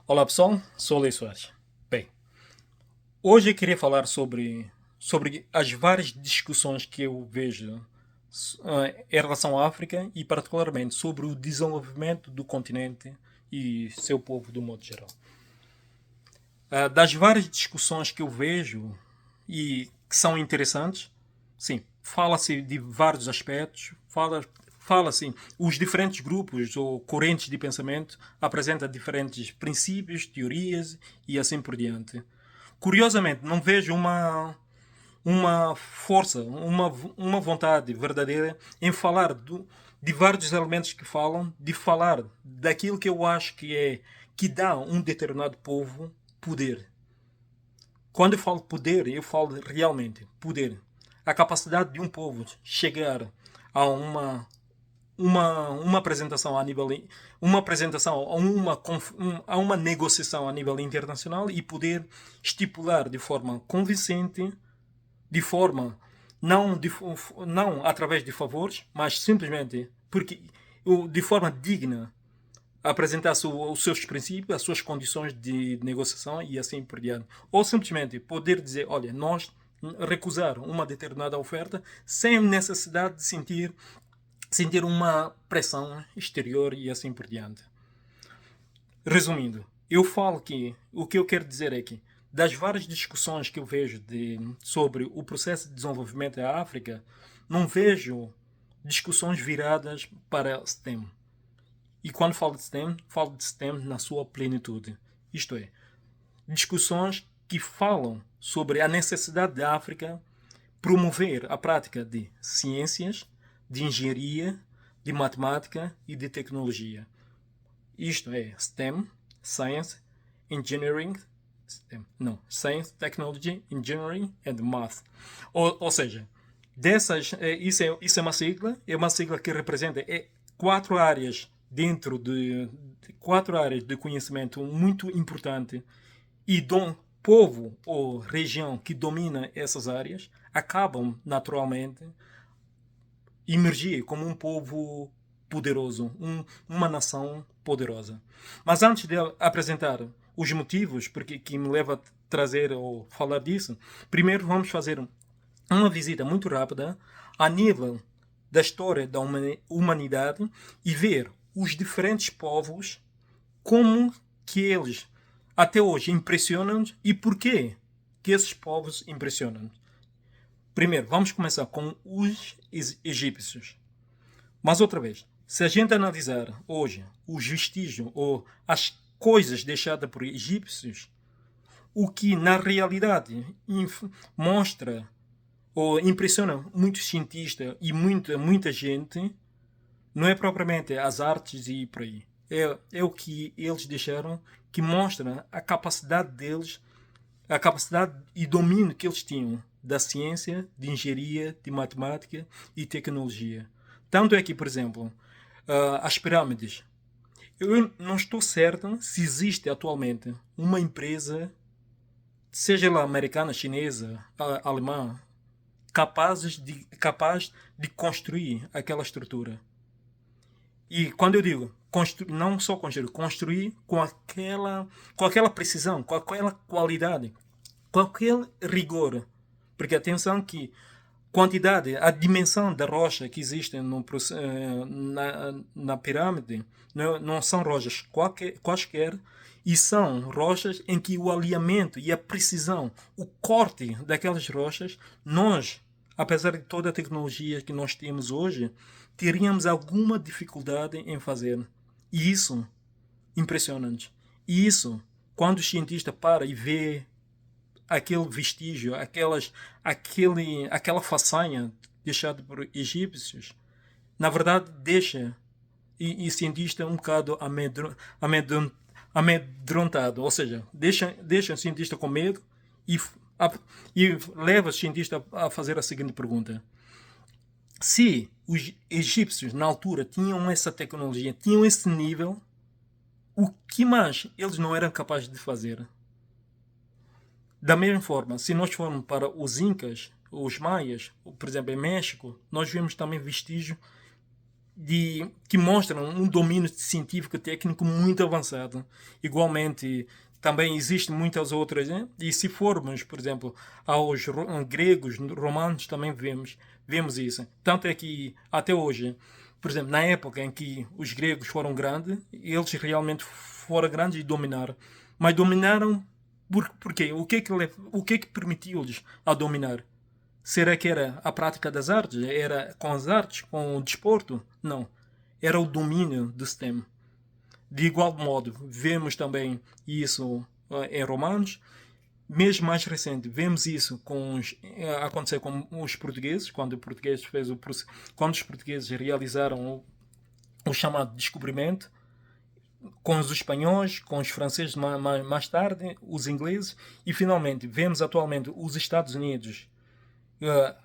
Olá pessoal, sou o Lei Soares. Bem, hoje eu queria falar sobre as várias discussões que eu vejo em relação à África e particularmente sobre o desenvolvimento do continente e seu povo do modo geral. Das várias discussões que eu vejo e que são interessantes, sim, fala-se de vários aspectos, fala-se, os diferentes grupos ou correntes de pensamento apresentam diferentes princípios, teorias e assim por diante. Curiosamente, não vejo uma força, uma vontade verdadeira em falar de vários elementos que falam, de falar daquilo que eu acho que dá a um determinado povo poder. Quando eu falo poder, eu falo realmente poder. A capacidade de um povo chegar a uma apresentação a nível uma apresentação a uma negociação a nível internacional e poder estipular de forma convincente, de forma não através de favores, mas simplesmente porque de forma digna apresentar os seus princípios, as suas condições de negociação e assim por diante. Ou simplesmente poder dizer, olha, nós recusar uma determinada oferta sem necessidade de sentir uma pressão exterior e assim por diante. Resumindo, eu falo que o que eu quero dizer é que das várias discussões que eu vejo sobre o processo de desenvolvimento da África, não vejo discussões viradas para STEM. E quando falo de STEM na sua plenitude. Isto é, discussões que falam sobre a necessidade da África promover a prática de ciências, de engenharia, de matemática e de tecnologia. Isto é STEM, Science, Engineering, não, Science, Technology, Engineering and Math. Ou seja, isso é uma sigla que representa quatro áreas dentro de quatro áreas de conhecimento muito importante e povo ou região que domina essas áreas acabam naturalmente emergir como um povo poderoso, uma nação poderosa. Mas antes de apresentar os motivos porque que me leva a trazer ou falar disso, primeiro vamos fazer uma visita muito rápida a nível da história da humanidade e ver os diferentes povos como que eles até hoje impressionam e porquê que esses povos impressionam. Primeiro, vamos começar com os egípcios. Mas outra vez, se a gente analisar hoje os vestígios ou as coisas deixadas por egípcios, o que na realidade mostra ou impressiona muitos cientistas e muita gente, não é propriamente as artes e por aí. É o que eles deixaram que mostra a capacidade deles, a capacidade e domínio que eles tinham da ciência, de engenharia, de matemática e tecnologia. Tanto é que, por exemplo, as pirâmides. Eu não estou certo se existe atualmente uma empresa, seja ela americana, chinesa, alemã, capaz de construir aquela estrutura. E quando eu digo não só construir com aquela precisão, com aquela qualidade, com aquele rigor. Porque atenção que quantidade, a dimensão da rocha que existe na pirâmide não são rochas quaisquer e são rochas em que o alinhamento e a precisão, o corte daquelas rochas, nós, apesar de toda a tecnologia que nós temos hoje, teríamos alguma dificuldade em fazer. E isso impressionante. E isso, quando o cientista para e vê aquele vestígio, aquela façanha deixada por egípcios, na verdade deixa e cientista um bocado amedrontado, ou seja, deixa o cientista com medo e, e leva o cientista a fazer a seguinte pergunta: se os egípcios na altura tinham essa tecnologia, tinham esse nível, o que mais eles não eram capazes de fazer? Da mesma forma, se nós formos para os Incas, os Maias, por exemplo, em México, nós vemos também vestígios que mostram um domínio científico técnico muito avançado. Igualmente, também existem muitas outras, né? E se formos, por exemplo, aos gregos, romanos, também vemos isso. Tanto é que, até hoje, por exemplo, na época em que os gregos foram grandes, eles realmente foram grandes e dominaram. Mas dominaram por quê? O que é que permitiu-lhes a dominar? Será que era a prática das artes? Era com as artes? Com o desporto? Não. Era o domínio do sistema. De igual modo, vemos também isso em Romanos. Mesmo mais recente, vemos isso acontecer com os portugueses, quando os portugueses realizaram o chamado descobrimento, com os espanhóis, com os franceses mais tarde, os ingleses, e finalmente vemos atualmente os Estados Unidos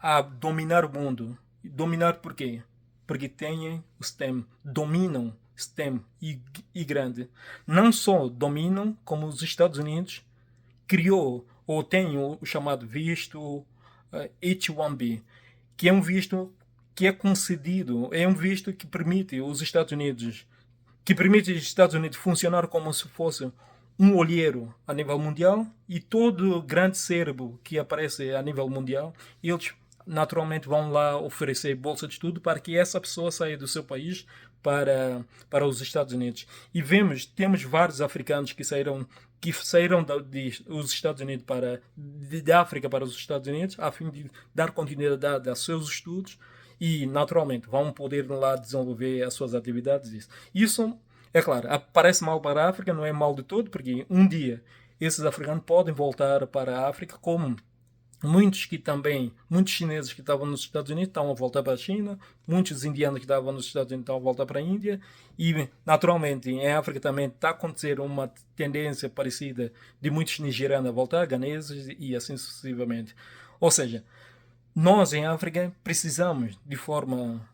a dominar o mundo. Dominar por quê? Porque têm o STEM, dominam STEM e grande. Não só dominam, como os Estados Unidos criou ou tem o chamado visto H-1B, que é um visto que é concedido, é um visto que permite os Estados Unidos funcionar como se fosse um olheiro a nível mundial, e todo grande cérebro que aparece a nível mundial, eles naturalmente vão lá oferecer bolsa de estudo para que essa pessoa saia do seu país para os Estados Unidos. E temos vários africanos que saíram dos Estados Unidos da África para os Estados Unidos, a fim de dar continuidade aos seus estudos, e naturalmente vão poder lá desenvolver as suas atividades. Isso, é claro, parece mal para a África, não é mal de todo, porque um dia esses africanos podem voltar para a África, como muitos chineses que estavam nos Estados Unidos estão a voltar para a China, muitos indianos que estavam nos Estados Unidos estão a voltar para a Índia, e naturalmente em África também está a acontecer uma tendência parecida de muitos nigerianos a voltar, ganeses e assim sucessivamente. Ou seja, nós em África precisamos de forma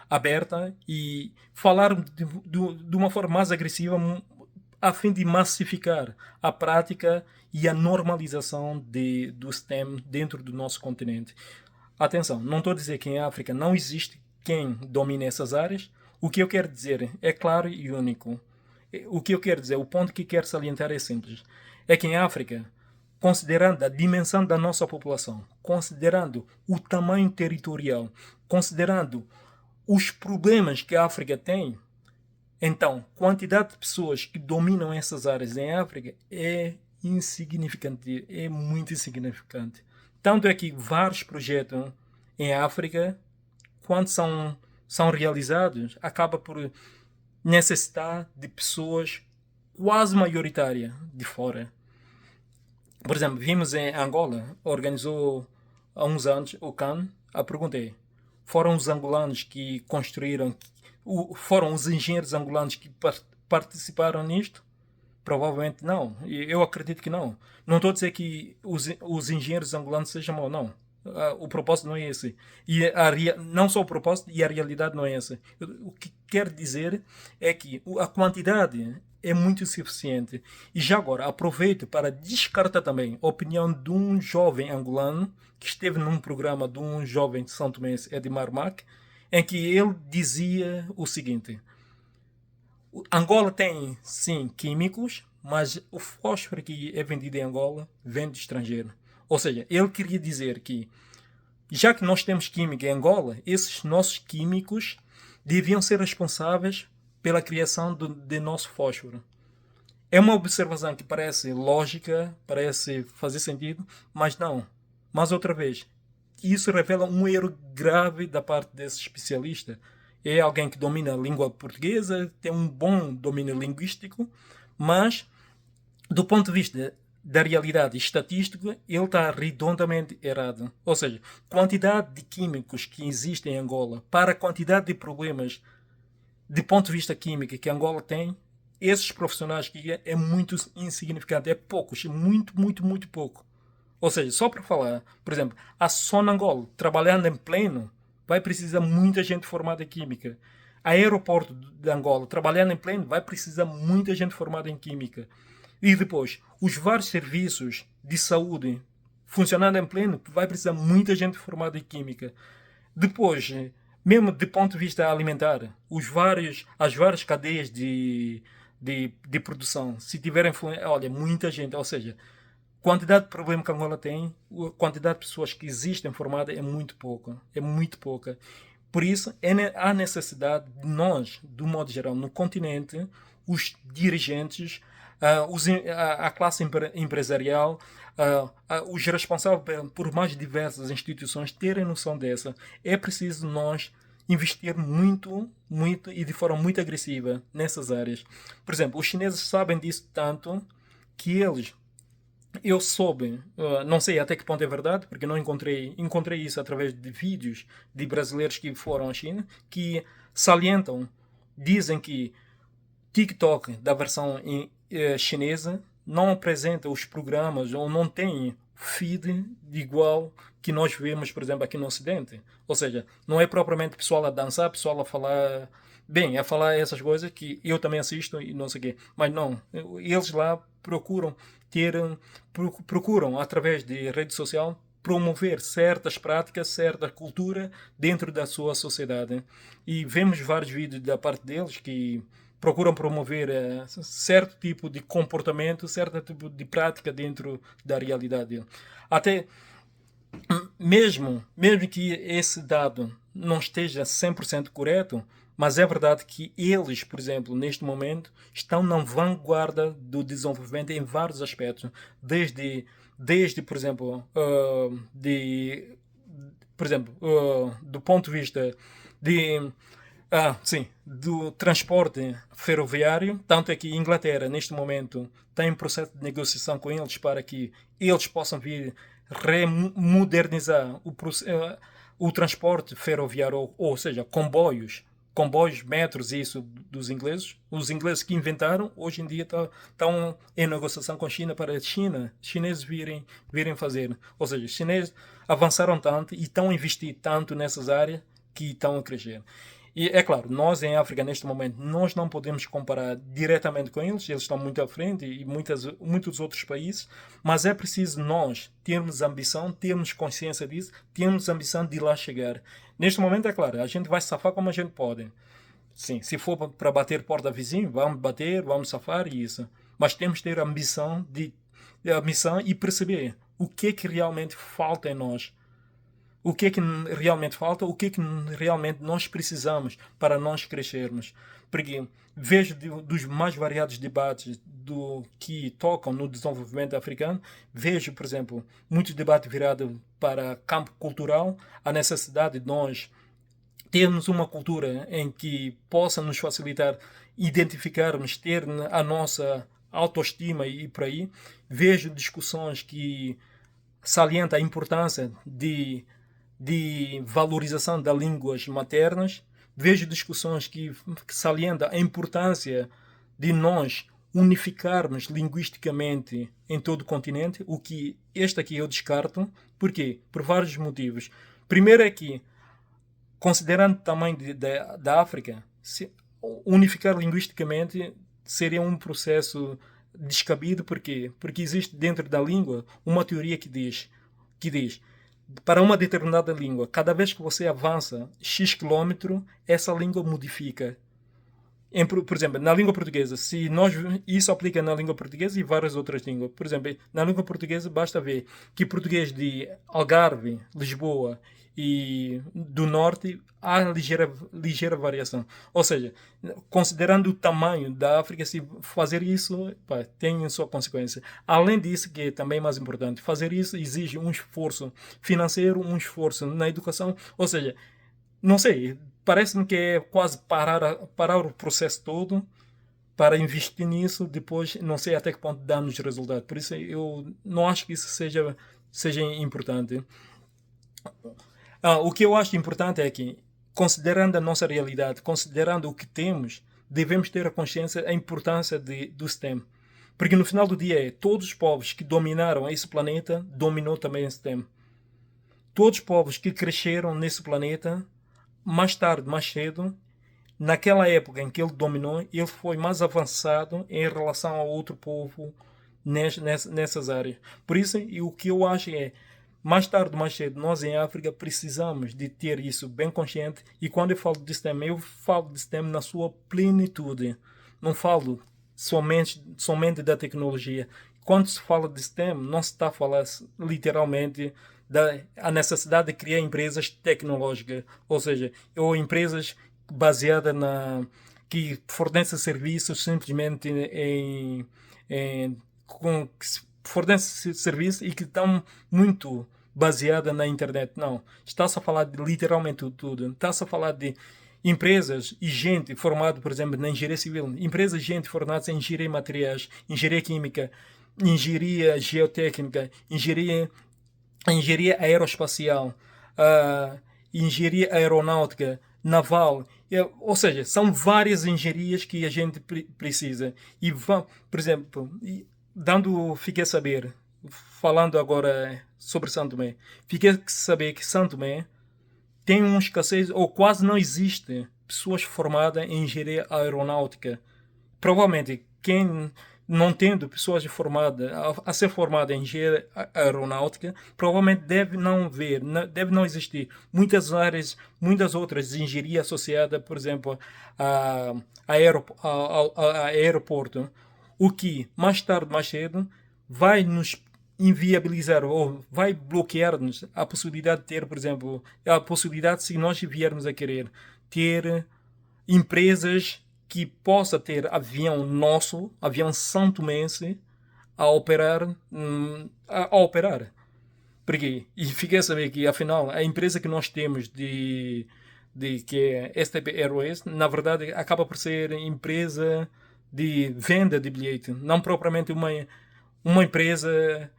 aberta e falar de uma forma mais agressiva, a fim de massificar a prática e a normalização do STEM dentro do nosso continente. Atenção, não estou a dizer que em África não existe quem domine essas áreas. O que eu quero dizer é claro e único. O que eu quero dizer, o ponto que quero salientar é simples. É que em África, considerando a dimensão da nossa população, considerando o tamanho territorial, considerando os problemas que a África tem, então, quantidade de pessoas que dominam essas áreas em África é insignificante, é muito insignificante. Tanto é que vários projetos em África, quando são realizados, acaba por necessitar de pessoas quase maioritárias de fora. Por exemplo, vimos em Angola, organizou há uns anos o CAN. A pergunta é, foram os angolanos que construíram, foram os engenheiros angolanos que participaram nisto? Provavelmente não. Eu acredito que não. Não estou a dizer que os engenheiros angolanos sejam maus, não. O propósito não é esse. Não só o propósito, e a realidade não é essa. O que quero dizer é que a quantidade é muito suficiente. E já agora, aproveito para descartar também a opinião de um jovem angolano que esteve num programa de um jovem de São Tomé, Edmar Mac, em que ele dizia o seguinte: Angola tem, sim, químicos, mas o fósforo que é vendido em Angola vem do estrangeiro. Ou seja, ele queria dizer que, já que nós temos química em Angola, esses nossos químicos deviam ser responsáveis pela criação de nosso fósforo. É uma observação que parece lógica, parece fazer sentido, mas não. Mas outra vez, isso revela um erro grave da parte desse especialista. É alguém que domina a língua portuguesa, tem um bom domínio linguístico, mas do ponto de vista da realidade estatística, ele está redondamente errado. Ou seja, quantidade de químicos que existem em Angola para a quantidade de problemas de ponto de vista químico que Angola tem, esses profissionais que é muito insignificante, é poucos, muito, muito, muito pouco. Ou seja, só para falar, por exemplo, a Sonangol, trabalhando em pleno, vai precisar muita gente formada em química. A Aeroporto de Angola, trabalhando em pleno, vai precisar muita gente formada em química. E depois, os vários serviços de saúde funcionando em pleno, vai precisar muita gente formada em química. Depois, mesmo de ponto de vista alimentar, as várias cadeias de produção, se tiverem, olha, muita gente, ou seja, quantidade de problema que Angola tem, a quantidade de pessoas que existem formadas é muito pouca. Por isso, há necessidade de nós, do modo geral, no continente, os dirigentes, a classe empresarial, os responsáveis por mais diversas instituições terem noção dessa. É preciso nós investir muito, muito e de forma muito agressiva nessas áreas. Por exemplo, os chineses sabem disso tanto que eu soube, não sei até que ponto é verdade, porque não encontrei isso através de vídeos de brasileiros que foram à China, que salientam, dizem que TikTok da versão chinesa não apresenta os programas ou não tem feed igual que nós vemos, por exemplo, aqui no Ocidente. Ou seja, não é propriamente pessoal a dançar, pessoal a falar bem, a falar essas coisas que eu também assisto e não sei o quê. Mas não, eles lá procuram através de rede social promover certas práticas, certa cultura dentro da sua sociedade. E vemos vários vídeos da parte deles que procuram promover certo tipo de comportamento, certo tipo de prática dentro da realidade. Até mesmo que esse dado não esteja 100% correto, mas é verdade que eles, por exemplo, neste momento, estão na vanguarda do desenvolvimento em vários aspectos, desde por exemplo, do ponto de vista de sim, do transporte ferroviário, tanto é que a Inglaterra, neste momento, tem um processo de negociação com eles para que eles possam vir remodernizar o transporte ferroviário, ou seja, comboios, metros, isso dos ingleses. Os ingleses que inventaram, hoje em dia estão em negociação com a China para chineses virem fazer. Ou seja, os chineses avançaram tanto e estão a investir tanto nessas áreas que estão a crescer. E é claro, nós em África, neste momento, nós não podemos comparar diretamente com eles estão muito à frente e muitos outros países, mas é preciso nós termos ambição, termos consciência disso, termos ambição de ir lá chegar. Neste momento, é claro, a gente vai safar como a gente pode. Sim, se for para bater porta vizinho, vamos bater, vamos safar e isso. Mas temos que ter a missão e perceber o que realmente falta em nós, o que realmente falta, o que realmente nós precisamos para nós crescermos. Porque vejo dos mais variados debates que tocam no desenvolvimento africano, vejo, por exemplo, muitos debates virados para campo cultural, a necessidade de nós termos uma cultura em que possa nos facilitar identificarmos, ter a nossa autoestima e por aí. Vejo discussões que salientam a importância de valorização das línguas maternas. Vejo discussões que salientam a importância de nós unificarmos linguisticamente em todo o continente, o que este aqui eu descarto. Por quê? Por vários motivos. Primeiro é que, considerando o tamanho da África, unificar linguisticamente seria um processo descabido. Por quê? Porque existe dentro da língua uma teoria que diz para uma determinada língua, cada vez que você avança X quilômetro, essa língua modifica. Por exemplo, na língua portuguesa, isso aplica na língua portuguesa e várias outras línguas. Por exemplo, na língua portuguesa basta ver que português de Algarve, Lisboa e do Norte há ligeira variação. Ou seja, considerando o tamanho da África, se fazer isso tem sua consequência. Além disso, que é também mais importante, fazer isso exige um esforço financeiro, um esforço na educação. Ou seja, não sei, parece-me que é quase parar o processo todo para investir nisso, depois não sei até que ponto dá-nos resultado. Por isso eu não acho que isso seja importante. O que eu acho importante é que, considerando a nossa realidade, considerando o que temos, devemos ter a consciência da importância do STEM. Porque no final do dia todos os povos que dominaram esse planeta, dominou também o STEM. Todos os povos que cresceram nesse planeta, mais tarde, mais cedo, naquela época em que ele dominou, ele foi mais avançado em relação a outro povo nessas áreas. Por isso, o que eu acho é mais tarde ou mais cedo, nós em África precisamos de ter isso bem consciente. E quando eu falo de STEM, eu falo de STEM na sua plenitude. Não falo somente da tecnologia. Quando se fala de STEM, não se está a falar literalmente da a necessidade de criar empresas tecnológicas, ou seja, ou empresas baseadas que fornecem serviços simplesmente que fornecem serviços e que estão muito baseada na internet. Não. Está-se a falar de literalmente tudo. Está-se a falar de empresas e gente formada, por exemplo, na engenharia civil, empresas e gente formada em engenharia materiais, engenharia química, engenharia geotécnica, engenharia aeroespacial, engenharia aeronáutica, naval. Ou seja, são várias engenharias que a gente precisa. E, por exemplo, fiquei a saber, falando agora sobre Santo Tomé, fiquei a saber que Santo Tomé tem uma escassez, ou quase não existe, pessoas formadas em engenharia aeronáutica. Provavelmente, quem não tendo pessoas formadas, a ser formada em engenharia aeronáutica, provavelmente deve não existir muitas áreas, muitas outras de engenharia associada, por exemplo, a aeroporto, o que mais tarde, mais cedo, vai nos inviabilizar ou vai bloquear-nos a possibilidade de ter, por exemplo, a possibilidade, se nós viermos a querer ter empresas que possa ter avião nosso, avião santomense, a operar. A operar. Porque, e fiquei a saber que, afinal, a empresa que nós temos que é STP Airways, na verdade, acaba por ser empresa de venda de bilhete, não propriamente uma empresa.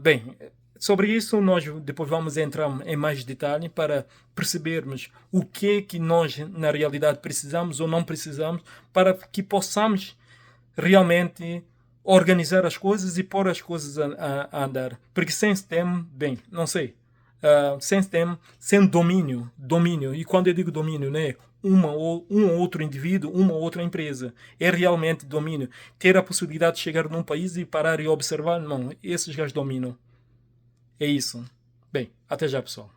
Bem, sobre isso nós depois vamos entrar em mais detalhe para percebermos o que nós na realidade precisamos ou não precisamos para que possamos realmente organizar as coisas e pôr as coisas a andar. Porque sem STEM, bem, não sei. Sem STEM, sem domínio. E quando eu digo domínio, não é um ou outro indivíduo, uma ou outra empresa. É realmente domínio. Ter a possibilidade de chegar num país e parar e observar, não, esses gajos dominam. É isso. Bem, até já, pessoal.